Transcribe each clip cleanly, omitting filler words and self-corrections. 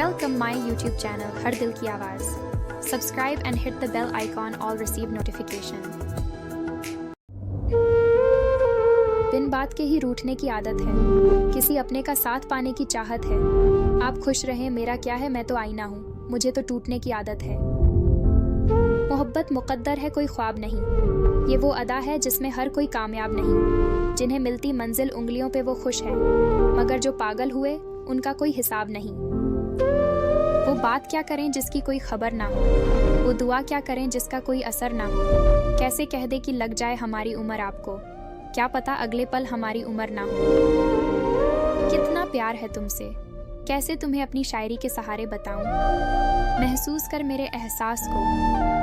Welcome my YouTube channel हर दिल की आवाज़. Subscribe and hit the bell icon all receive notification. बिन बात के ही रूठने की आदत है, किसी अपने का साथ पाने की चाहत है. आप खुश रहें मेरा क्या है, मैं तो आईना हूँ, मुझे तो टूटने की आदत है. मोहब्बत मुक़द्दर है कोई ख्वाब नहीं, ये वो अदा है जिसमें हर कोई कामयाब नहीं. जिन्हें मिलती मंजिल उंगलियों पे वो खुश है, मगर जो पागल हुए उनका कोई हिसाब नहीं. वो बात क्या करें जिसकी कोई खबर ना हो, वो दुआ क्या करें जिसका कोई असर ना हो. कैसे कह दे कि लग जाए हमारी उम्र आपको, क्या पता अगले पल हमारी उम्र ना हो. कितना प्यार है तुमसे, कैसे तुम्हें अपनी शायरी के सहारे बताऊं. महसूस कर मेरे एहसास को,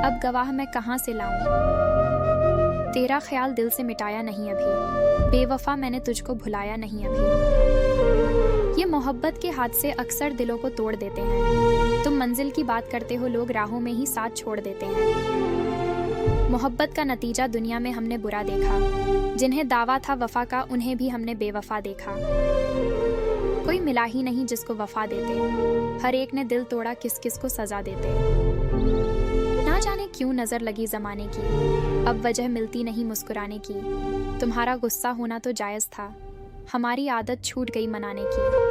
अब गवाह मैं कहाँ से लाऊं. तेरा ख्याल दिल से मिटाया नहीं अभी, बेवफा मैंने तुझको भुलाया नहीं अभी. ये मोहब्बत के हादसे अक्सर दिलों को तोड़ देते हैं. तुम मंजिल की बात करते हो, लोग राहों में ही साथ छोड़ देते हैं. मोहब्बत का नतीजा दुनिया में हमने बुरा देखा, जिन्हें दावा था वफा का उन्हें भी हमने बेवफा देखा. कोई मिला ही नहीं जिसको वफा देते, हर एक ने दिल तोड़ा किस किस को सजा देते. ना जाने क्यों नजर लगी जमाने की, अब वजह मिलती नहीं मुस्कुराने की. तुम्हारा गुस्सा होना तो जायज था, हमारी आदत छूट गई मनाने की.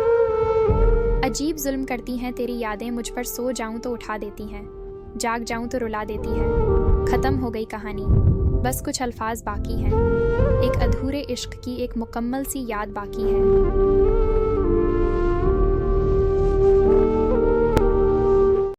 अजीब जुल्म करती हैं तेरी यादें मुझ पर, सो जाऊं तो उठा देती हैं, जाग जाऊं तो रुला देती है. खत्म हो गई कहानी, बस कुछ अल्फाज बाकी हैं, एक अधूरे इश्क की एक मुकम्मल सी याद बाकी है.